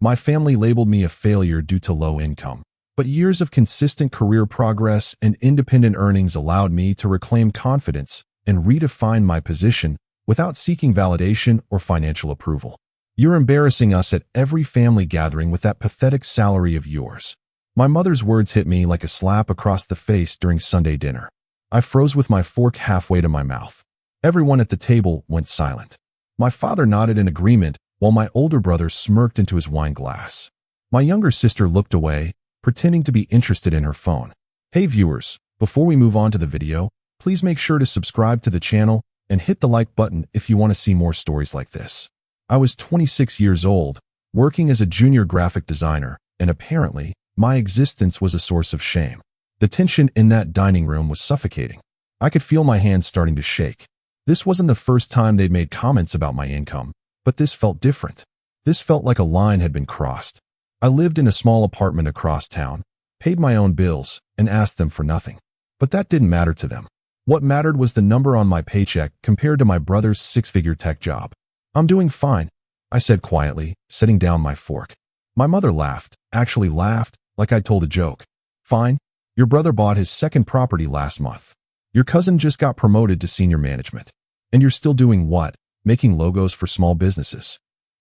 My family labeled me a failure due to low income. But years of consistent career progress and independent earnings allowed me to reclaim confidence and redefine my position without seeking validation or financial approval. You're embarrassing us at every family gathering with that pathetic salary of yours. My mother's words hit me like a slap across the face during Sunday dinner. I froze with my fork halfway to my mouth. Everyone at the table went silent. My father nodded in agreement while my older brother smirked into his wine glass. My younger sister looked away, pretending to be interested in her phone. Hey viewers, before we move on to the video, please make sure to subscribe to the channel and hit the like button if you want to see more stories like this. I was 26 years old, working as a junior graphic designer, and apparently, my existence was a source of shame. The tension in that dining room was suffocating. I could feel my hands starting to shake. This wasn't the first time they'd made comments about my income, but this felt different. This felt like a line had been crossed. I lived in a small apartment across town, paid my own bills, and asked them for nothing. But that didn't matter to them. What mattered was the number on my paycheck compared to my brother's six-figure tech job. I'm doing fine, I said quietly, setting down my fork. My mother laughed, actually laughed, like I'd told a joke. Fine. Your brother bought his second property last month. Your cousin just got promoted to senior management. And you're still doing what? Making logos for small businesses.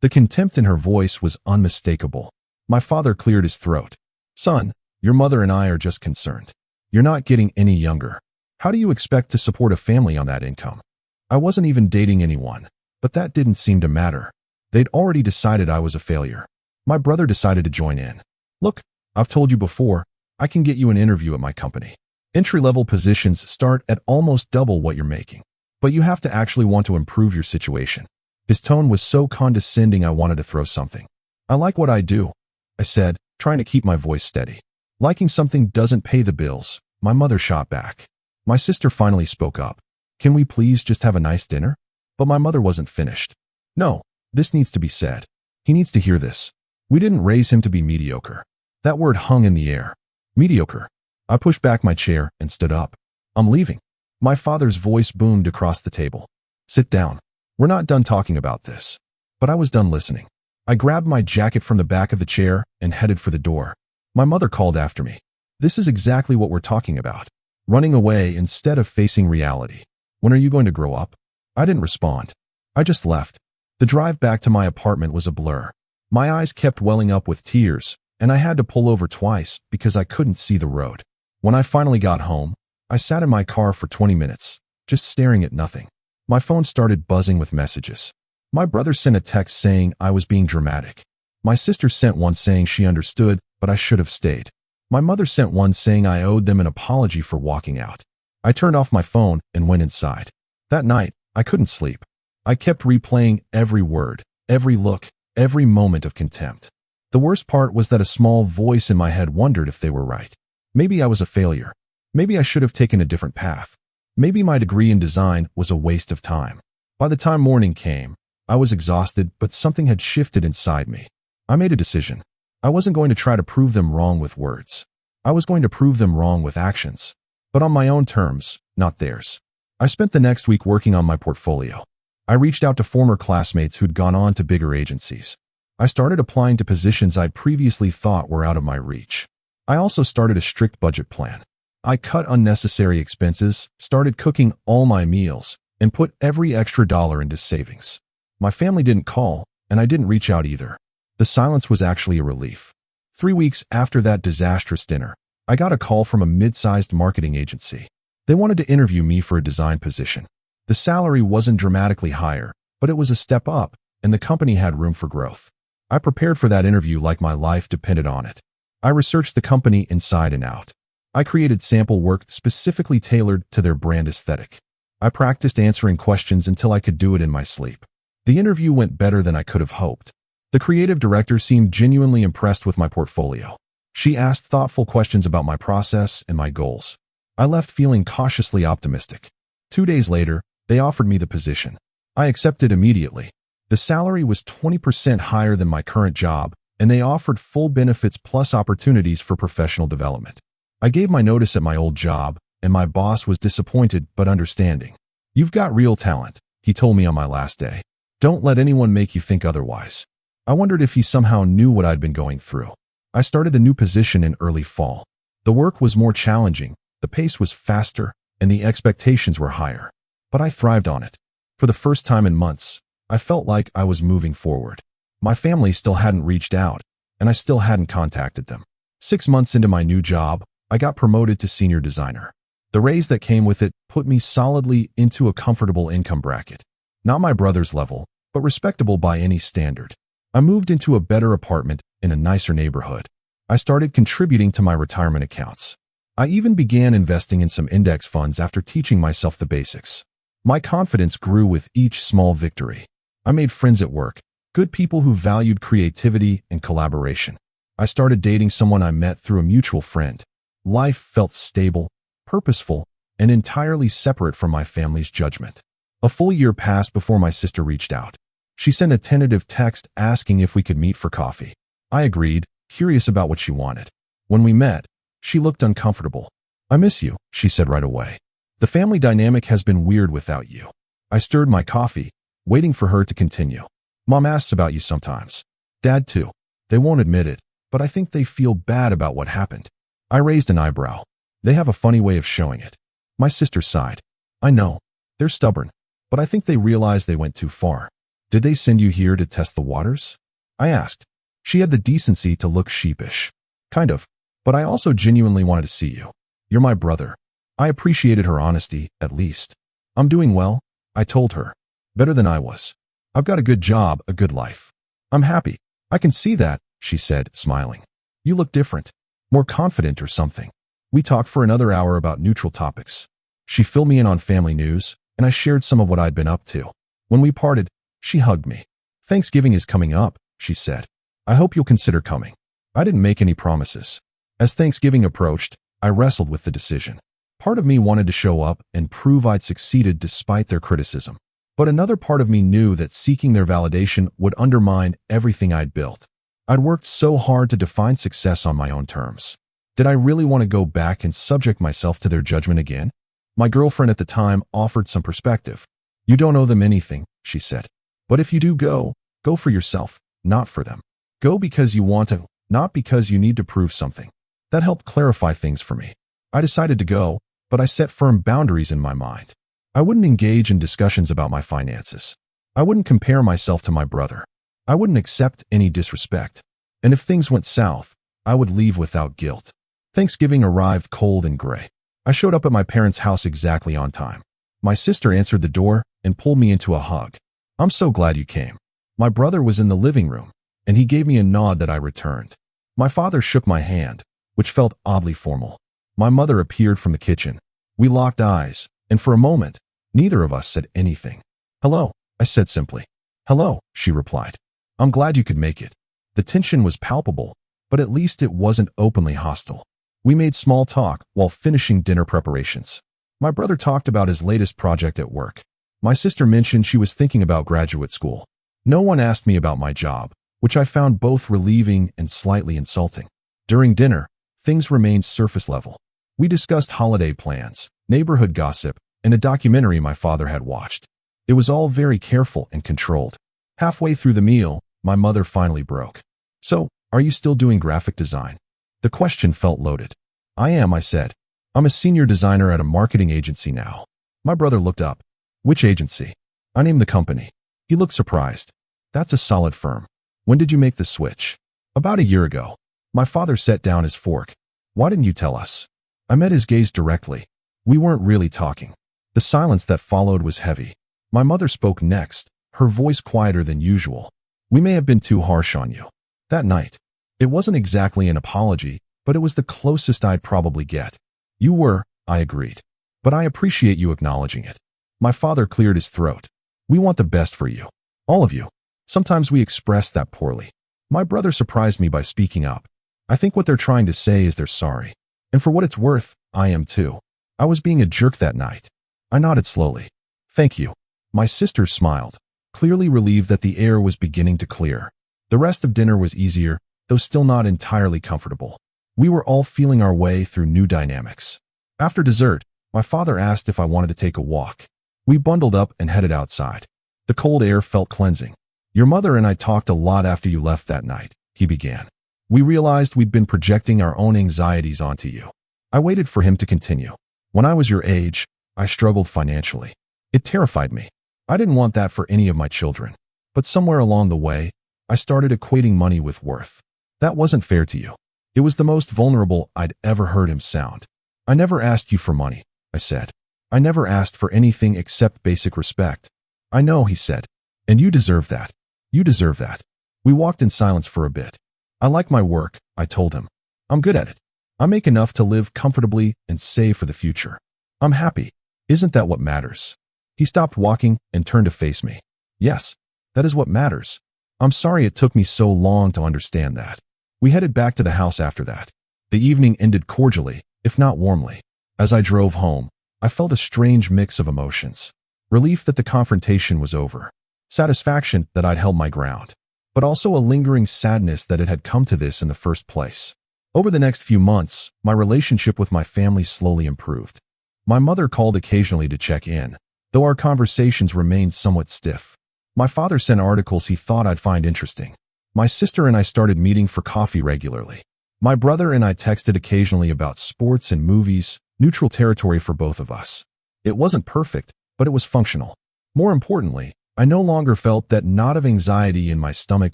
The contempt in her voice was unmistakable. My father cleared his throat. Son, your mother and I are just concerned. You're not getting any younger. How do you expect to support a family on that income? I wasn't even dating anyone, but that didn't seem to matter. They'd already decided I was a failure. My brother decided to join in. Look, I've told you before, I can get you an interview at my company. Entry-level positions start at almost double what you're making. But you have to actually want to improve your situation. His tone was so condescending I wanted to throw something. I like what I do, I said, trying to keep my voice steady. Liking something doesn't pay the bills, my mother shot back. My sister finally spoke up. Can we please just have a nice dinner? But my mother wasn't finished. No, this needs to be said. He needs to hear this. We didn't raise him to be mediocre. That word hung in the air. Mediocre. I pushed back my chair and stood up. I'm leaving. My father's voice boomed across the table. Sit down. We're not done talking about this. But I was done listening. I grabbed my jacket from the back of the chair and headed for the door. My mother called after me. This is exactly what we're talking about. Running away instead of facing reality. When are you going to grow up? I didn't respond. I just left. The drive back to my apartment was a blur. My eyes kept welling up with tears, and I had to pull over twice because I couldn't see the road. When I finally got home, I sat in my car for 20 minutes, just staring at nothing. My phone started buzzing with messages. My brother sent a text saying I was being dramatic. My sister sent one saying she understood, but I should have stayed. My mother sent one saying I owed them an apology for walking out. I turned off my phone and went inside. That night, I couldn't sleep. I kept replaying every word, every look, every moment of contempt. The worst part was that a small voice in my head wondered if they were right. Maybe I was a failure. Maybe I should have taken a different path. Maybe my degree in design was a waste of time. By the time morning came, I was exhausted, but something had shifted inside me. I made a decision. I wasn't going to try to prove them wrong with words. I was going to prove them wrong with actions. But on my own terms, not theirs. I spent the next week working on my portfolio. I reached out to former classmates who'd gone on to bigger agencies. I started applying to positions I'd previously thought were out of my reach. I also started a strict budget plan. I cut unnecessary expenses, started cooking all my meals, and put every extra dollar into savings. My family didn't call, and I didn't reach out either. The silence was actually a relief. 3 weeks after that disastrous dinner, I got a call from a mid-sized marketing agency. They wanted to interview me for a design position. The salary wasn't dramatically higher, but it was a step up, and the company had room for growth. I prepared for that interview like my life depended on it. I researched the company inside and out. I created sample work specifically tailored to their brand aesthetic. I practiced answering questions until I could do it in my sleep. The interview went better than I could have hoped. The creative director seemed genuinely impressed with my portfolio. She asked thoughtful questions about my process and my goals. I left feeling cautiously optimistic. 2 days later, they offered me the position. I accepted immediately. The salary was 20% higher than my current job, and they offered full benefits plus opportunities for professional development. I gave my notice at my old job, and my boss was disappointed but understanding. "You've got real talent," he told me on my last day. "Don't let anyone make you think otherwise." I wondered if he somehow knew what I'd been going through. I started the new position in early fall. The work was more challenging, the pace was faster, and the expectations were higher. But I thrived on it. For the first time in months, I felt like I was moving forward. My family still hadn't reached out, and I still hadn't contacted them. 6 months into my new job, I got promoted to senior designer. The raise that came with it put me solidly into a comfortable income bracket. Not my brother's level, but respectable by any standard. I moved into a better apartment in a nicer neighborhood. I started contributing to my retirement accounts. I even began investing in some index funds after teaching myself the basics. My confidence grew with each small victory. I made friends at work, good people who valued creativity and collaboration. I started dating someone I met through a mutual friend. Life felt stable, purposeful, and entirely separate from my family's judgment. A full year passed before my sister reached out. She sent a tentative text asking if we could meet for coffee. I agreed, curious about what she wanted. When we met, she looked uncomfortable. "I miss you," she said right away. "The family dynamic has been weird without you." I stirred my coffee, waiting for her to continue. "Mom asks about you sometimes. Dad too. They won't admit it, but I think they feel bad about what happened." I raised an eyebrow. "They have a funny way of showing it." My sister sighed. "I know. They're stubborn, but I think they realize they went too far." "Did they send you here to test the waters?" I asked. She had the decency to look sheepish. "Kind of, but I also genuinely wanted to see you. You're my brother." I appreciated her honesty, at least. "I'm doing well," I told her. "Better than I was. I've got a good job, a good life. I'm happy." "I can see that," she said, smiling. "You look different. More confident or something." We talked for another hour about neutral topics. She filled me in on family news, and I shared some of what I'd been up to. When we parted, she hugged me. "Thanksgiving is coming up," she said. "I hope you'll consider coming." I didn't make any promises. As Thanksgiving approached, I wrestled with the decision. Part of me wanted to show up and prove I'd succeeded despite their criticism. But another part of me knew that seeking their validation would undermine everything I'd built. I'd worked so hard to define success on my own terms. Did I really want to go back and subject myself to their judgment again? My girlfriend at the time offered some perspective. "You don't owe them anything," she said. "But if you do go for yourself, not for them. Go because you want to, not because you need to prove something." That helped clarify things for me. I decided to go, but I set firm boundaries in my mind. I wouldn't engage in discussions about my finances. I wouldn't compare myself to my brother. I wouldn't accept any disrespect. And if things went south, I would leave without guilt. Thanksgiving arrived cold and gray. I showed up at my parents' house exactly on time. My sister answered the door and pulled me into a hug. "I'm so glad you came." My brother was in the living room, and he gave me a nod that I returned. My father shook my hand, which felt oddly formal. My mother appeared from the kitchen. We locked eyes, and for a moment, neither of us said anything. "Hello," I said simply. "Hello," she replied. "I'm glad you could make it." The tension was palpable, but at least it wasn't openly hostile. We made small talk while finishing dinner preparations. My brother talked about his latest project at work. My sister mentioned she was thinking about graduate school. No one asked me about my job, which I found both relieving and slightly insulting. During dinner, things remained surface level. We discussed holiday plans, neighborhood gossip, and a documentary my father had watched. It was all very careful and controlled. Halfway through the meal, my mother finally broke. "So, are you still doing graphic design?" The question felt loaded. "I am," I said. "I'm a senior designer at a marketing agency now." My brother looked up. "Which agency?" I named the company. He looked surprised. "That's a solid firm. When did you make the switch?" "About a year ago." My father set down his fork. "Why didn't you tell us?" I met his gaze directly. We weren't really talking. The silence that followed was heavy. My mother spoke next, her voice quieter than usual. "We may have been too harsh on you." That night. It wasn't exactly an apology, but it was the closest I'd probably get. "You were," I agreed. "But I appreciate you acknowledging it." My father cleared his throat. "We want the best for you. All of you. Sometimes we express that poorly." My brother surprised me by speaking up. "I think what they're trying to say is they're sorry. And for what it's worth, I am too. I was being a jerk that night." I nodded slowly. "Thank you." My sister smiled, clearly relieved that the air was beginning to clear. The rest of dinner was easier, though still not entirely comfortable. We were all feeling our way through new dynamics. After dessert, my father asked if I wanted to take a walk. We bundled up and headed outside. The cold air felt cleansing. Your mother and I talked a lot after you left that night, he began. We realized we'd been projecting our own anxieties onto you. I waited for him to continue. When I was your age, I struggled financially. It terrified me. I didn't want that for any of my children. But somewhere along the way, I started equating money with worth. That wasn't fair to you. It was the most vulnerable I'd ever heard him sound. I never asked you for money, I said. I never asked for anything except basic respect. I know, he said. And you deserve that. You deserve that. We walked in silence for a bit. I like my work, I told him. I'm good at it. I make enough to live comfortably and save for the future. I'm happy. Isn't that what matters? He stopped walking and turned to face me. Yes, that is what matters. I'm sorry it took me so long to understand that. We headed back to the house after that. The evening ended cordially, if not warmly. As I drove home, I felt a strange mix of emotions. Relief that the confrontation was over. Satisfaction that I'd held my ground. But also a lingering sadness that it had come to this in the first place. Over the next few months, my relationship with my family slowly improved. My mother called occasionally to check in, though our conversations remained somewhat stiff. My father sent articles he thought I'd find interesting. My sister and I started meeting for coffee regularly. My brother and I texted occasionally about sports and movies, neutral territory for both of us. It wasn't perfect, but it was functional. More importantly, I no longer felt that knot of anxiety in my stomach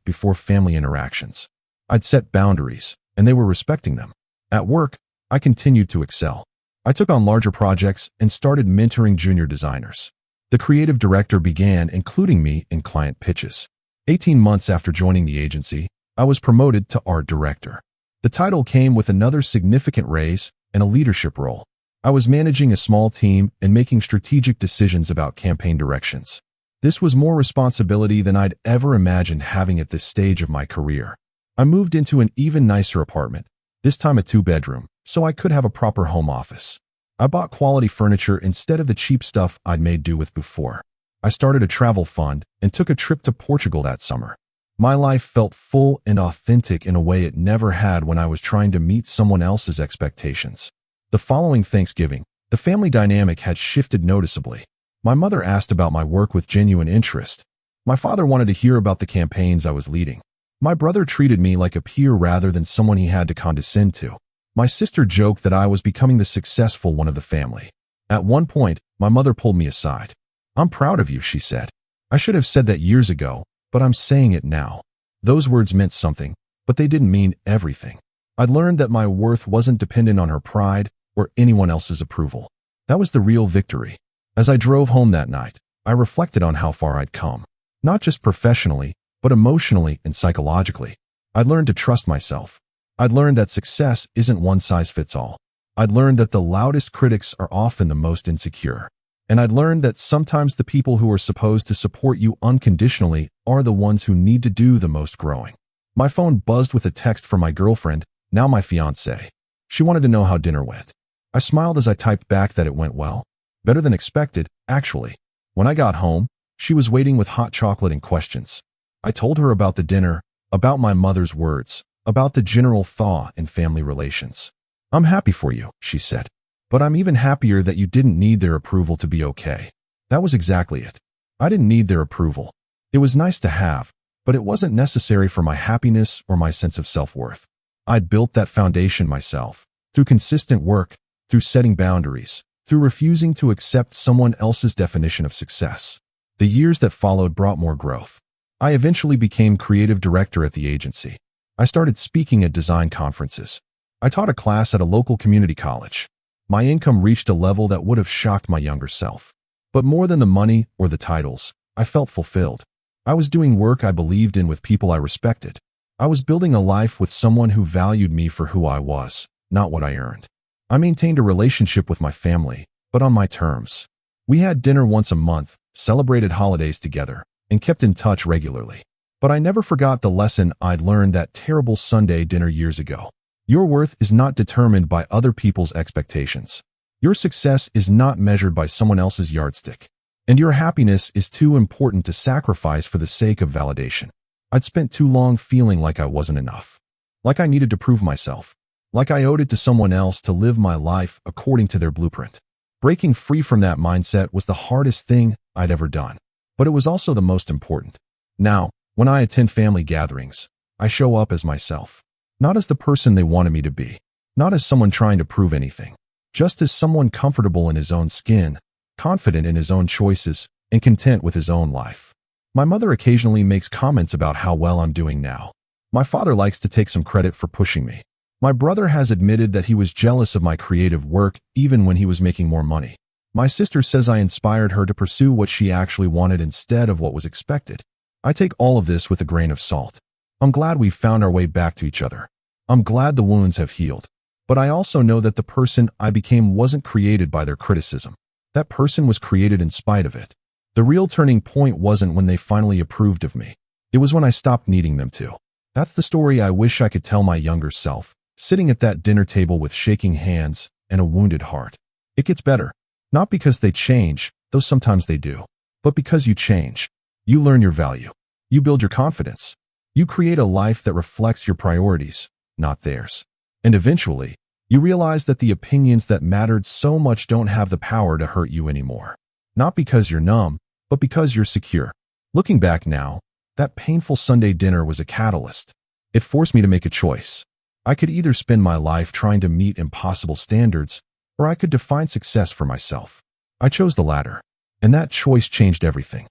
before family interactions. I'd set boundaries, and they were respecting them. At work, I continued to excel. I took on larger projects and started mentoring junior designers. The creative director began including me in client pitches. 18 months after joining the agency, I was promoted to art director. The title came with another significant raise and a leadership role. I was managing a small team and making strategic decisions about campaign directions. This was more responsibility than I'd ever imagined having at this stage of my career. I moved into an even nicer apartment, this time a 2-bedroom, so I could have a proper home office. I bought quality furniture instead of the cheap stuff I'd made do with before. I started a travel fund and took a trip to Portugal that summer. My life felt full and authentic in a way it never had when I was trying to meet someone else's expectations. The following Thanksgiving, the family dynamic had shifted noticeably. My mother asked about my work with genuine interest. My father wanted to hear about the campaigns I was leading. My brother treated me like a peer rather than someone he had to condescend to. My sister joked that I was becoming the successful one of the family. At one point, my mother pulled me aside. "I'm proud of you," she said. "I should have said that years ago, but I'm saying it now." Those words meant something, but they didn't mean everything. I'd learned that my worth wasn't dependent on her pride or anyone else's approval. That was the real victory. As I drove home that night, I reflected on how far I'd come. Not just professionally, but emotionally and psychologically. I'd learned to trust myself. I'd learned that success isn't one size fits all. I'd learned that the loudest critics are often the most insecure. And I'd learned that sometimes the people who are supposed to support you unconditionally are the ones who need to do the most growing. My phone buzzed with a text from my girlfriend, now my fiancée. She wanted to know how dinner went. I smiled as I typed back that it went well. Better than expected, actually. When I got home, she was waiting with hot chocolate and questions. I told her about the dinner, about my mother's words, about the general thaw in family relations. "I'm happy for you," she said. "But I'm even happier that you didn't need their approval to be okay." That was exactly it. I didn't need their approval. It was nice to have, but it wasn't necessary for my happiness or my sense of self-worth. I'd built that foundation myself, through consistent work, through setting boundaries, through refusing to accept someone else's definition of success. The years that followed brought more growth. I eventually became creative director at the agency. I started speaking at design conferences. I taught a class at a local community college. My income reached a level that would have shocked my younger self. But more than the money or the titles, I felt fulfilled. I was doing work I believed in with people I respected. I was building a life with someone who valued me for who I was, not what I earned. I maintained a relationship with my family, but on my terms. We had dinner once a month, celebrated holidays together, and kept in touch regularly. But I never forgot the lesson I'd learned that terrible Sunday dinner years ago. Your worth is not determined by other people's expectations. Your success is not measured by someone else's yardstick. And your happiness is too important to sacrifice for the sake of validation. I'd spent too long feeling like I wasn't enough. Like I needed to prove myself. Like I owed it to someone else to live my life according to their blueprint. Breaking free from that mindset was the hardest thing I'd ever done. But it was also the most important. Now, When I attend family gatherings, I show up as myself. Not as the person they wanted me to be. Not as someone trying to prove anything. Just as someone comfortable in his own skin, confident in his own choices, and content with his own life. My mother occasionally makes comments about how well I'm doing now. My father likes to take some credit for pushing me. My brother has admitted that he was jealous of my creative work even when he was making more money. My sister says I inspired her to pursue what she actually wanted instead of what was expected. I take all of this with a grain of salt. I'm glad we found our way back to each other. I'm glad the wounds have healed. But I also know that the person I became wasn't created by their criticism. That person was created in spite of it. The real turning point wasn't when they finally approved of me. It was when I stopped needing them to. That's the story I wish I could tell my younger self, sitting at that dinner table with shaking hands and a wounded heart. It gets better. Not because they change, though sometimes they do, but because you change. You learn your value. You build your confidence. You create a life that reflects your priorities, not theirs. And eventually, you realize that the opinions that mattered so much don't have the power to hurt you anymore. Not because you're numb, but because you're secure. Looking back now, that painful Sunday dinner was a catalyst. It forced me to make a choice. I could either spend my life trying to meet impossible standards, or I could define success for myself. I chose the latter, and that choice changed everything.